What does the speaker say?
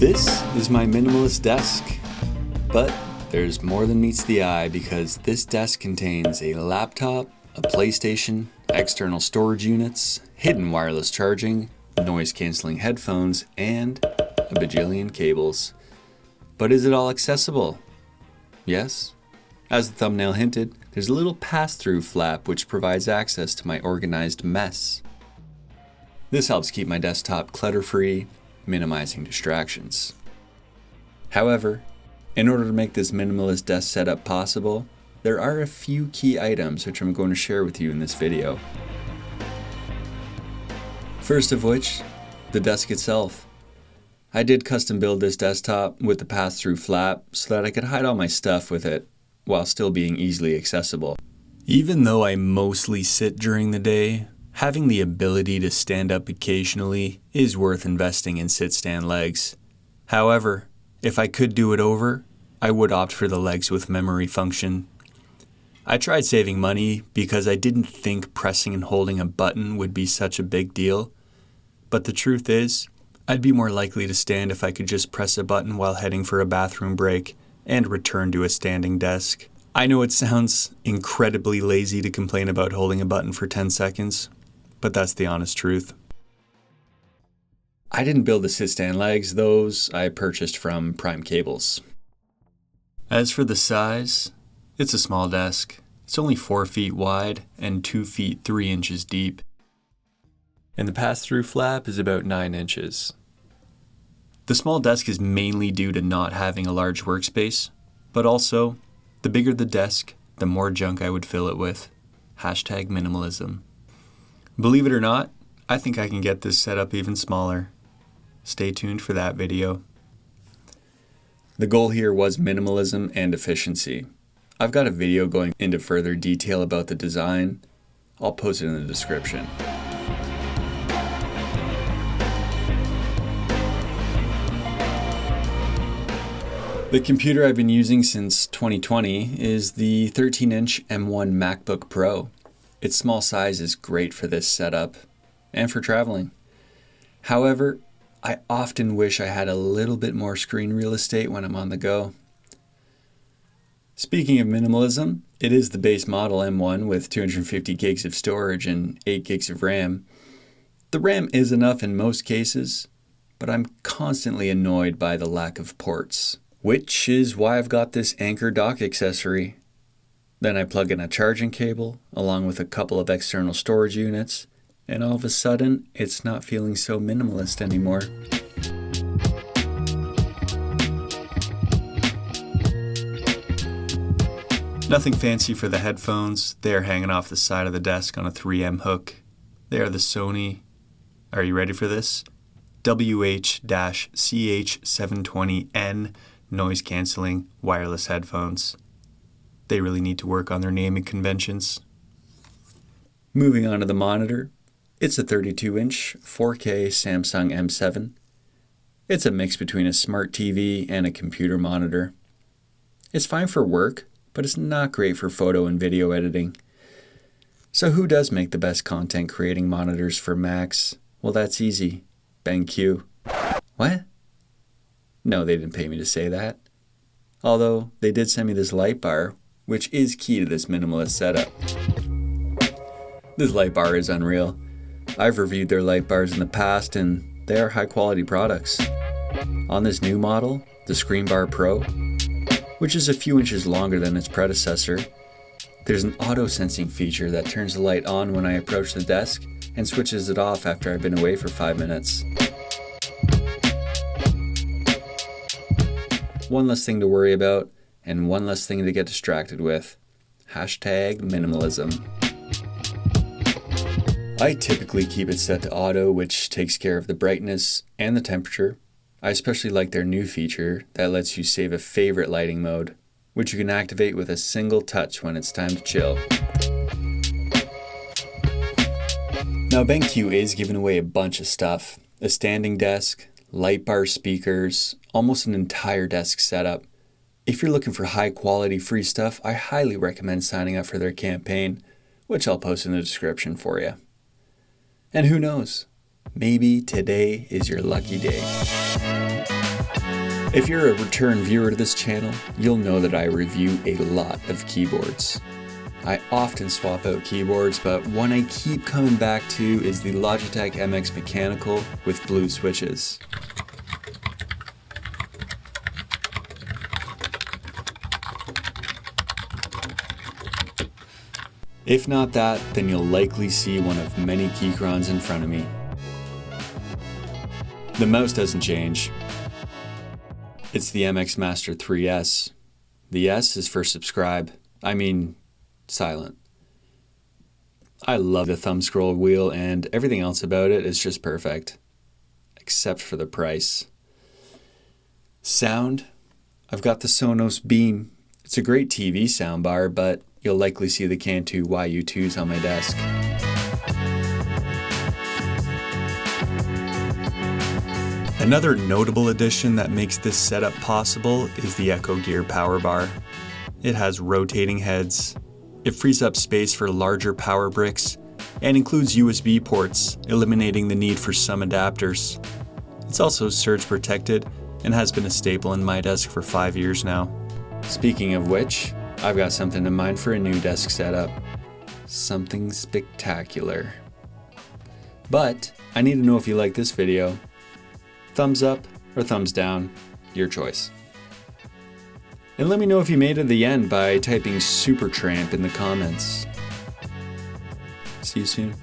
This is my minimalist desk, but there's more than meets the eye because this desk contains a laptop, a PlayStation, external storage units, hidden wireless charging, noise-canceling headphones, and a bajillion cables. But is it all accessible? Yes. As the thumbnail hinted, there's a little pass-through flap which provides access to my organized mess. This helps keep my desktop clutter-free, minimizing distractions. However, in order to make this minimalist desk setup possible, there are a few key items which I'm going to share with you in this video. First of which, the desk itself. I did custom build this desktop with the pass-through flap so that I could hide all my stuff with it while still being easily accessible. Even though I mostly sit during the day, having the ability to stand up occasionally is worth investing in sit-stand legs. However, if I could do it over, I would opt for the legs with memory function. I tried saving money because I didn't think pressing and holding a button would be such a big deal. But the truth is, I'd be more likely to stand if I could just press a button while heading for a bathroom break and return to a standing desk. I know it sounds incredibly lazy to complain about holding a button for 10 seconds, but that's the honest truth. I didn't build the sit-stand legs, those I purchased from Prime Cables. As for the size, it's a small desk. It's only 4 feet wide and 2 feet 3 inches deep. And the pass-through flap is about 9 inches. The small desk is mainly due to not having a large workspace, but also, the bigger the desk, the more junk I would fill it with. Hashtag minimalism. Believe it or not, I think I can get this set up even smaller. Stay tuned for that video. The goal here was minimalism and efficiency. I've got a video going into further detail about the design. I'll post it in the description. The computer I've been using since 2020 is the 13-inch M1 MacBook Pro. Its small size is great for this setup and for traveling. However, I often wish I had a little bit more screen real estate when I'm on the go. Speaking of minimalism, it is the base model M1 with 250 gigs of storage and 8 gigs of RAM. The RAM is enough in most cases, but I'm constantly annoyed by the lack of ports, which is why I've got this Anchor dock accessory. Then I plug in a charging cable along with a couple of external storage units, and all of a sudden, it's not feeling so minimalist anymore. Nothing fancy for the headphones. They are hanging off the side of the desk on a 3M hook. They are the Sony, are you ready for this? WH-CH720N noise cancelling wireless headphones. They really need to work on their naming conventions. Moving on to the monitor. It's a 32-inch 4K Samsung M7. It's a mix between a smart TV and a computer monitor. It's fine for work, but it's not great for photo and video editing. So who does make the best content creating monitors for Macs? Well, that's easy. BenQ. What? No, they didn't pay me to say that. Although, they did send me this light bar, which is key to this minimalist setup. This light bar is unreal. I've reviewed their light bars in the past and they are high quality products. On this new model, the ScreenBar Pro, which is a few inches longer than its predecessor, there's an auto sensing feature that turns the light on when I approach the desk and switches it off after I've been away for 5 minutes. One less thing to worry about and one less thing to get distracted with. Hashtag minimalism. I typically keep it set to auto, which takes care of the brightness and the temperature. I especially like their new feature that lets you save a favorite lighting mode, which you can activate with a single touch when it's time to chill. Now BenQ is giving away a bunch of stuff. A standing desk, light bar speakers, almost an entire desk setup. If you're looking for high quality free stuff, I highly recommend signing up for their campaign, which I'll post in the description for you. And who knows, maybe today is your lucky day. If you're a return viewer to this channel, you'll know that I review a lot of keyboards. I often swap out keyboards, but one I keep coming back to is the Logitech MX Mechanical with blue switches. If not that, then you'll likely see one of many Keychrons in front of me. The mouse doesn't change. It's the MX Master 3S. The S is for subscribe. Silent. I love the thumb scroll wheel and everything else about it is just perfect. Except for the price. Sound? I've got the Sonos Beam. It's a great TV soundbar, but you'll likely see the Cantu YU2s on my desk. Another notable addition that makes this setup possible is the Echo Gear power bar. It has rotating heads. It frees up space for larger power bricks and includes USB ports, eliminating the need for some adapters. It's also surge protected and has been a staple in my desk for 5 years now. Speaking of which, I've got something in mind for a new desk setup. Something spectacular. But I need to know if you like this video. Thumbs up or thumbs down, your choice. And let me know if you made it to the end by typing Supertramp in the comments. See you soon.